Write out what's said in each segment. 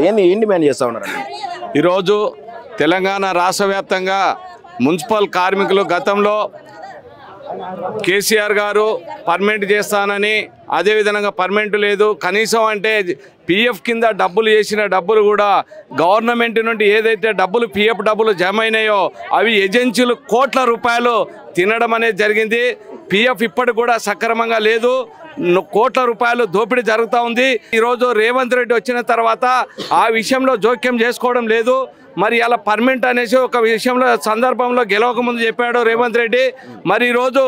పరిస్థితి ఏం డిమాండ్ చేస్తూ ఉన్నారు? ఈరోజు తెలంగాణ రాష్ట్ర వ్యాప్తంగా మున్సిపల్ కార్మికులు గతంలో కేసీఆర్ గారు పర్మనెంట్ చేస్తానని, అదేవిధంగా పర్మనెంట్ లేదు, కనీసం అంటే పిఎఫ్ కింద డబ్బులు చేసిన డబ్బులు కూడా గవర్నమెంట్ నుండి ఏదైతే డబ్బులు పిఎఫ్ డబ్బులు జమ అయినాయో అవి ఏజెన్సీలు కోట్ల రూపాయలు తినడం అనేది జరిగింది. పిఎఫ్ ఇప్పటికి కూడా సక్రమంగా లేదు, కోట్ల రూపాయలు దోపిడీ జరుగుతూ ఉంది. ఈరోజు రేవంత్ రెడ్డి వచ్చిన తర్వాత ఆ విషయంలో జోక్యం చేసుకోవడం లేదు. మరి అలా పర్మనెంట్ అనేసి ఒక విషయంలో సందర్భంలో గెలవక ముందు చెప్పాడు రేవంత్ రెడ్డి. మరి ఈరోజు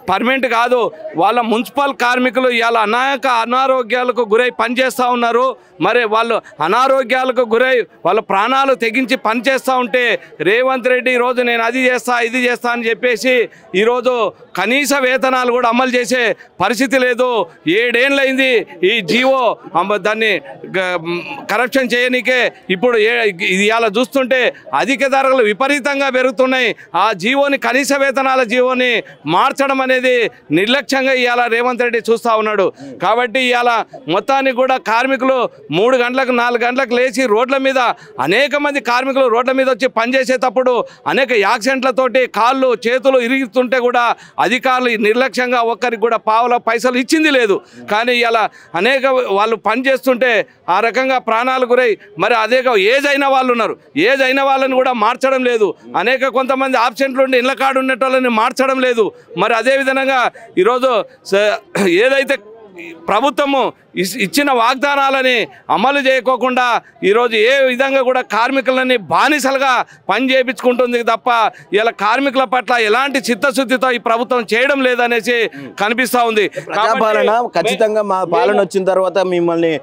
పర్మనెంట్ కాదు, వాళ్ళ మున్సిపల్ కార్మికులు ఇలా అనేక అనారోగ్యాలకు గురై పనిచేస్తూ ఉన్నారు. మరి వాళ్ళు అనారోగ్యాలకు గురై వాళ్ళ ప్రాణాలు తెగించి పనిచేస్తూ ఉంటే రేవంత్ రెడ్డి ఈరోజు నేను అది చేస్తా ఇది చేస్తా అని చెప్పేసి ఈరోజు కనీస వేతనాలు కూడా అమలు చేసే పరిస్థితి లేదు. 7 ఏళ్ళైంది ఈ జీవో దాన్ని కరప్షన్ చేయనికే. ఇప్పుడు ఇవాళ చూస్తుంటే అధిక ధరలు విపరీతంగా పెరుగుతున్నాయి. ఆ జీవోని కనీస వేతనాల జీవోని మార్చడం అనేది నిర్లక్ష్యంగా ఇవాళ రేవంత్ రెడ్డి చూస్తూ ఉన్నాడు. కాబట్టి ఇవాళ మొత్తానికి కూడా కార్మికులు 3 గంటలకు 4 గంటలకు లేచి రోడ్ల మీద అనేక మంది కార్మికులు రోడ్ల మీద వచ్చి పనిచేసేటప్పుడు అనేక యాక్సిడెంట్లతోటి కాళ్ళు చేతులు ఇరుగుతుంటే కూడా అధికారులు నిర్లక్ష్యంగా ఒక్కరికి కూడా పావుల పైసలు ఇచ్చింది లేదు. కానీ ఇలా అనేక వాళ్ళు పనిచేస్తుంటే ఆ రకంగా ప్రాణాలు గురై మరి అదే ఏజ్ అయిన వాళ్ళు ఉన్నారు, ఏజ్ అయిన వాళ్ళని కూడా మార్చడం లేదు. అనేక కొంతమంది ఆబ్సెంట్లు ఉండి ఇళ్ళ కాడు ఉన్నటోళ్ళని మార్చడం లేదు. మరి అదేవిధంగా ఈరోజు ఏదైతే ప్రభుత్వము ఇచ్చిన వాగ్దానాలని అమలు చేయకోకుండా ఈరోజు ఏ విధంగా కూడా కార్మికులని బానిసలుగా పని చేయించుకుంటుంది తప్ప ఇలా కార్మికుల పట్ల ఎలాంటి చిత్తశుద్ధితో ఈ ప్రభుత్వం చేయడం లేదనేసి కనిపిస్తూ ఉంది. ప్రజాపాలన ఖచ్చితంగా మా పాలన వచ్చిన తర్వాత మిమ్మల్ని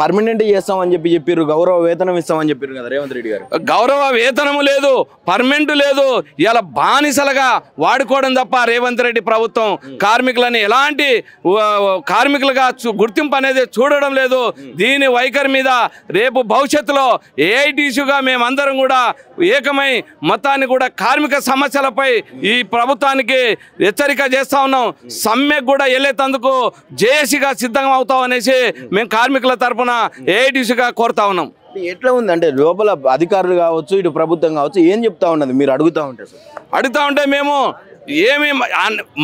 పర్మనెంట్ చేస్తామని చెప్పారు, గౌరవ వేతనం ఇస్తామని చెప్పారు కదా రేవంత్ రెడ్డి గారు. గౌరవ వేతనము లేదు, పర్మనెంట్ లేదు, ఇలా బానిసలుగా వాడుకోవడం తప్ప రేవంత్ రెడ్డి ప్రభుత్వం కార్మికులని ఎలాంటి కార్మికులుగా గుర్తింపు అనేది చూడడం లేదు. దీని వైఖరి మీద రేపు భవిష్యత్తులో ఏఐటీసీగా మేమందరం కూడా ఏకమై మొత్తాన్ని కూడా కార్మిక సమస్యలపై ఈ ప్రభుత్వానికి హెచ్చరిక చేస్తా ఉన్నాం. సమ్మెకు కూడా వెళ్ళేందుకు జేఏసీగా సిద్ధంగా అవుతాం అనేసి మేము కార్మికుల తరఫున ఏఐటీసీగా కోరుతా ఉన్నాం. ఎట్లా ఉంది అంటే లోపల అధికారులు కావచ్చు, ఇటు ప్రభుత్వం కావచ్చు, ఏం చెప్తా ఉన్నది మీరు అడుగుతా ఉంటే మేము ఏమి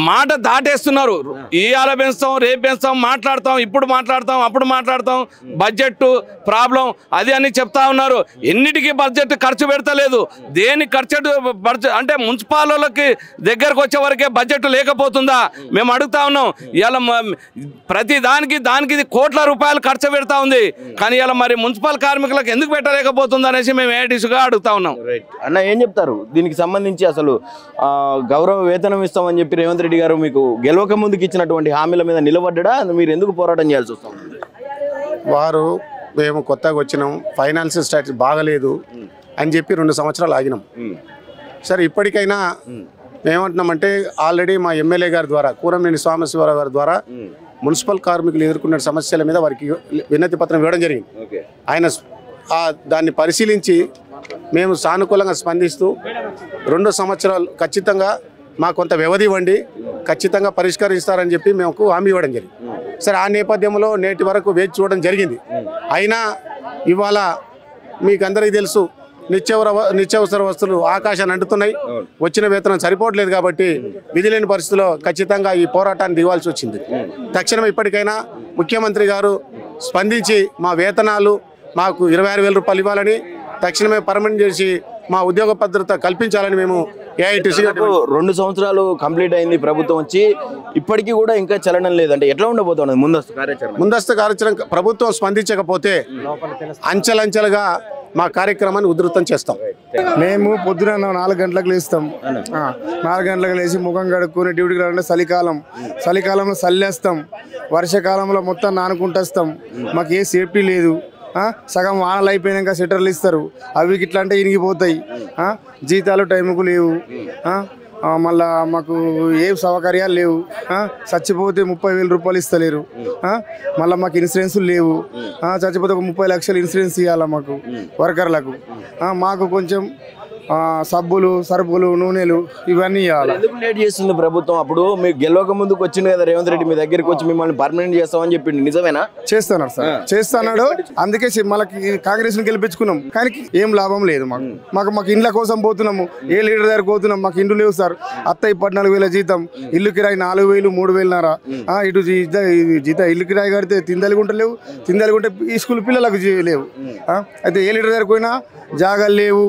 మాట దాటేస్తున్నారు. ఇవాళ పెంచుతాం, రేపు పెంచుతాం, మాట్లాడతాం, ఇప్పుడు మాట్లాడతాం, అప్పుడు మాట్లాడతాం, బడ్జెట్ ప్రాబ్లం అది అని చెప్తా ఉన్నారు. ఎన్నిటికీ బడ్జెట్ ఖర్చు పెడతలేదు. దేని బడ్జెట్ అంటే మున్సిపాలిటీలకి దగ్గరకు వచ్చే వరకే బడ్జెట్ లేకపోతుందా మేము అడుగుతా ఉన్నాం. ఇలా ప్రతి దానికి కోట్ల రూపాయలు ఖర్చు పెడతా ఉంది. కానీ ఇలా మరి మున్సిపల్ కార్మికులకు ఎందుకు పెట్టలేకపోతుంది అనేసి మేము ఏఐటీసీగా అడుగుతా ఉన్నాం. అన్న ఏం చెప్తారు దీనికి సంబంధించి? అసలు గౌరవ వేతనం ఇస్తామని చెప్పి రేవంత్ రెడ్డి గారు మీకు గెలవక ముందుకు ఇచ్చినటువంటి హామీల మీద నిలబడ్డా, మీరు ఎందుకు పోరాటం చేయాల్సి వస్తుంది? వారు మేము కొత్తగా వచ్చినాం, ఫైనాన్షియల్ స్టాటస్ బాగలేదు అని చెప్పి 2 సంవత్సరాలు ఆగినాం. సరే ఇప్పటికైనా మేమంటున్నామంటే ఆల్రెడీ మా ఎమ్మెల్యే గారి ద్వారా కూరంనేని సాంబశివరావు గారి ద్వారా మున్సిపల్ కార్మికులు ఎదుర్కొన్న సమస్యల మీద వారికి వినతి పత్రం ఇవ్వడం జరిగింది. ఆయన దాన్ని పరిశీలించి మేము సానుకూలంగా స్పందిస్తూ 2 సంవత్సరాలు ఖచ్చితంగా మాకు కొంత వ్యవధి ఇవ్వండి, ఖచ్చితంగా పరిష్కరిస్తారని చెప్పి మేము హామీ ఇవ్వడం జరిగింది. సరే ఆ నేపథ్యంలో నేటి వరకు వేచి చూడడం జరిగింది. అయినా ఇవాళ మీకు అందరికీ తెలుసు నిత్యావసర వస్తువులు ఆకాశాన్ని అంటుతున్నాయి. వచ్చిన వేతనం సరిపోవట్లేదు కాబట్టి విధి లేని పరిస్థితుల్లో ఖచ్చితంగా ఈ పోరాటాన్ని దిగాల్సి వచ్చింది. తక్షణం ఇప్పటికైనా ముఖ్యమంత్రి గారు స్పందించి మా వేతనాలు మాకు 26,000 రూపాయలు ఇవ్వాలని, తక్షణమే పర్మనెంట్ చేసి మా ఉద్యోగ భద్రత కల్పించాలని మేము ఏఐటీసీ 2 సంవత్సరాలు కంప్లీట్ అయింది ప్రభుత్వం వచ్చి, ఇప్పటికీ కూడా ఇంకా చలనం లేదంటే ఎట్లా ఉండబోతున్నది ముందస్తు కార్యాచరణ? ప్రభుత్వం స్పందించకపోతే అంచెలంచెలుగా మా కార్యక్రమాన్ని ఉధృతం చేస్తాం. మేము పొద్దున 4 గంటలకు లేస్తాం. 4 గంటలకు లేచి ముఖం కడుక్కొని డ్యూటీకి రావాలంటే చలికాలంలో చల్లేస్తాం, వర్షాకాలంలో మొత్తం నానుకుంటేస్తాం. మాకు ఏ సేఫ్టీ లేదు. సగం వానలు అయిపోయినాక షట్టర్లు ఇస్తారు, అవి ఇట్లా అంటే ఇరిగిపోతాయి. జీతాలు టైంకు లేవు. మళ్ళా మాకు ఏ సౌకర్యాలు లేవు. చచ్చిపోతే 30,000 రూపాయలు ఇస్తలేరు. మళ్ళీ మాకు ఇన్సూరెన్సులు లేవు. చచ్చిపోతే ఒక 30 లక్షలు ఇన్సూరెన్స్ ఇవ్వాలి మాకు వర్కర్లకు. మాకు కొంచెం సబ్బులు సరుపులు నూనెలు ఇవన్నీ ఇవ్వాలి. ఎందుకు లేట్ చేస్తుంది ప్రభుత్వం? అప్పుడు మీకు గెలవక ముందుకు వచ్చింది కదా రేవంత్ రెడ్డి మీ దగ్గరికి వచ్చి మిమ్మల్ని పర్మనెంట్ చేస్తామని చెప్పిండు, నిజమేనా? చేస్తున్నాడు సార్, చేస్తున్నాడు. అందుకే మనకి కాంగ్రెస్ ని గెలిపించుకున్నాం, కానీ ఏం లాభం లేదు మాకు ఇండ్ల కోసం పోతున్నాము, ఏ లీడర్ దగ్గర పోతున్నాం, మాకు ఇండ్లు లేవు సార్. అత్త 14,000 జీతం, ఇల్లు కిరాయి 4,000 3,000 ఇటు జీతం ఇల్లు కిరాయి కడితే తిందలుగుంటలేవు, తిందలుగుంటే ఈ స్కూల్ పిల్లలకు లేవు. అయితే ఏ లీడర్ దగ్గర పోయినా జాగాలు లేవు,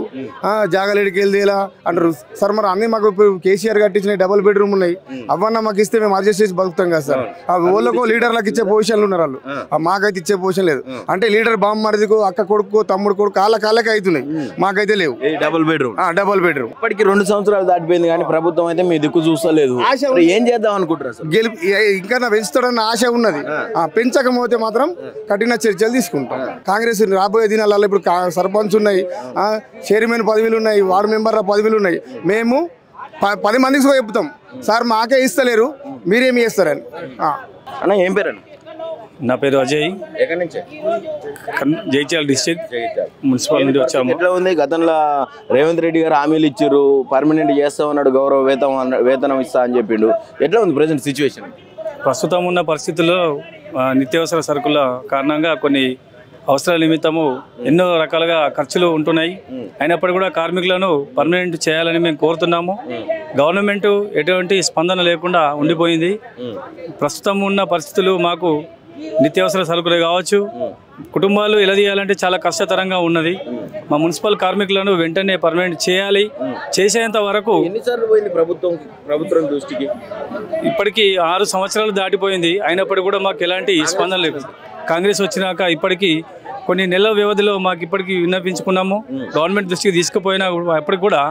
జాగాలేడికి వెళ్ళేలా అంటారు సార్. మరి అన్ని మాకు కేసీఆర్ కట్టించిన డబుల్ బెడ్రూమ్ ఉన్నాయి, అవన్నా మాకు ఇస్తే మేము అడ్జస్ట్ చేసి బతుకుతాం కదా సార్. ఓళ్ళకు లీడర్లకు ఇచ్చే పొజిషన్లు ఉన్నారు వాళ్ళు, మాకైతే ఇచ్చే పొజిషన్ లేదు. అంటే లీడర్ బామ్మడిదికు అక్క కొడుకు తమ్ముడు కొడుకు కాళ్ళకే అవుతున్నాయి, మాకైతే లేవు. డబుల్ బెడ్రూమ్ ఇప్పటికి 2 సంవత్సరాలు దాటిపోయింది కానీ ప్రభుత్వం అయితే మీ దిక్కు చూస్తలేదు. ఏం చేద్దాం అనుకుంటారు సార్? ఇంకా నా పెంచుతాడన్న ఆశ ఉన్నది, పెంచకపోతే మాత్రం కఠిన చర్యలు తీసుకుంటాం. కాంగ్రెస్ రాబోయే దినాలలో ఇప్పుడు సర్పంచ్ ఉన్నాయి, చైర్మన్ పదవులు ఉన్నాయి, వార్డు మెంబర్ల పదవులు ఉన్నాయి. మేము 10 మందికి చెప్తాం సార్ మాకే ఇస్తలేరు, మీరేమి చేస్తారని. అన్న ఏం పేరు? నా పేరు అజయ్, ఎక్కడి నుంచి? జైత్యాల డిస్ట్రిక్ట్ మున్సిపల్ నుండి వచ్చాము. ఎట్లా ఉంది? గతంలో రేవంత్ రెడ్డి గారు హామీలు ఇచ్చారు, పర్మనెంట్ చేస్తామన్నాడు, గౌరవ వేతనం ఇస్తా అని చెప్పిండు. ఎట్లా ఉంది ప్రజెంట్ సిచ్యువేషన్? ప్రస్తుతం ఉన్న పరిస్థితుల్లో నిత్యావసర సరుకుల కారణంగా కొన్ని అవసరాల నిమిత్తము ఎన్నో రకాలుగా ఖర్చులు ఉంటున్నాయి. అయినప్పటికీ కూడా కార్మికులను పర్మనెంట్ చేయాలని మేము కోరుతున్నాము. గవర్నమెంట్ ఎటువంటి స్పందన లేకుండా ఉండిపోయింది. ప్రస్తుతం ఉన్న పరిస్థితులు మాకు నిత్యావసర సరుకులు కావచ్చు, కుటుంబాలు ఎలా చేయాలంటే చాలా కష్టతరంగా ఉన్నది. మా మున్సిపల్ కార్మికులను వెంటనే పర్మనెంట్ చేయాలి. చేసేంత వరకు ఎన్నిసార్లు పోయింది ప్రభుత్వం దృష్టికి? ఇప్పటికీ 6 సంవత్సరాలు దాటిపోయింది, అయినప్పటికీ కూడా మాకు ఎలాంటి స్పందన లేదు. కాంగ్రెస్ వచ్చినాక ఇప్పటికీ కొన్ని నెలల వ్యవధిలో మాకు ఇప్పటికీ విన్నపించుకున్నాము, గవర్నమెంట్ దృష్టికి తీసుకుపోయినా అప్పటికి కూడా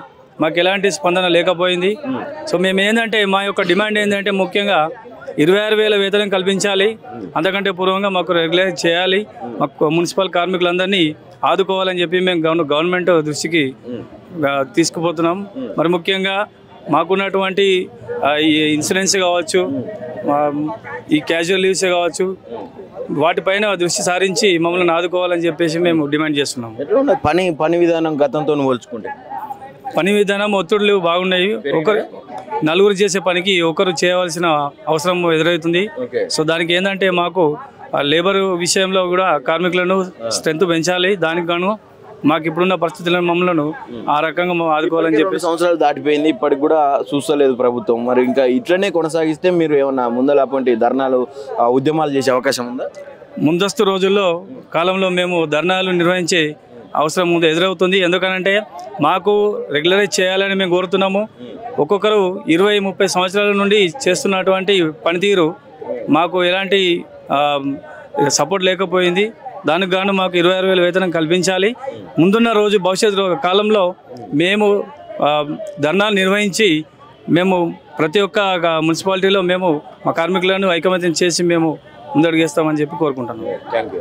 మాకు ఎలాంటి స్పందన లేకపోయింది. సో మేము ఏంటంటే మా యొక్క డిమాండ్ ఏంటంటే ముఖ్యంగా 26,000 వేతనం కల్పించాలి, అంతకంటే పూర్వంగా మాకు రెగ్యులైజ్ చేయాలి, మాకు మున్సిపల్ కార్మికులందరినీ ఆదుకోవాలని చెప్పి మేము గవర్నమెంట్ దృష్టికి తీసుకుపోతున్నాం. మరి ముఖ్యంగా మాకున్నటువంటి ఈ ఇన్సూరెన్స్ కావచ్చు, ఈ క్యాజువల్ లీవ్స్ కావచ్చు, వాటిపైన దృష్టి సారించి మమ్మల్ని ఆదుకోవాలని చెప్పేసి మేము డిమాండ్ చేస్తున్నాం. పని విధానం గతంతో పోల్చుకుంటే పని విధానం ఒత్తిడులు బాగున్నాయి. నలుగురు చేసే పనికి ఒకరు చేయవలసిన అవసరం ఎదురవుతుంది. సో దానికి ఏంటంటే మాకు లేబర్ విషయంలో కూడా కార్మికులను స్ట్రెంత్ పెంచాలి. దానికి గాను మాకు ఇప్పుడున్న పరిస్థితులను మమ్మల్ని ఆ రకంగా ఆదుకోవాలని చెప్పి. 2 సంవత్సరాలు దాటిపోయింది, ఇప్పటికి కూడా చూస్తలేదు ప్రభుత్వం. మరి ఇంకా ఇట్లనే కొనసాగిస్తే మీరు ఏమన్నా ముందల అటువంటి ధర్నాలు ఉద్యమాలు చేసే అవకాశం ఉందా? ముందస్తు రోజుల్లో కాలంలో మేము ధర్నాలు నిర్వహించే అవసరం ముందు ఎదురవుతుంది. ఎందుకనంటే మాకు రెగ్యులరైజ్ చేయాలని మేము కోరుతున్నాము. ఒక్కొక్కరు 20-30 సంవత్సరాల నుండి చేస్తున్నటువంటి పనితీరు మాకు ఎలాంటి సపోర్ట్ లేకపోయింది. దానికి గాను మాకు 26,000 వేతనం కల్పించాలి. ముందున్న రోజు భవిష్యత్తు కాలంలో మేము ధర్నాలు నిర్వహించి మేము ప్రతి ఒక్క మున్సిపాలిటీలో మేము మా కార్మికులను ఐకమత్యం చేసి మేము ముందడుగేస్తామని చెప్పి కోరుకుంటున్నాము. Thank you.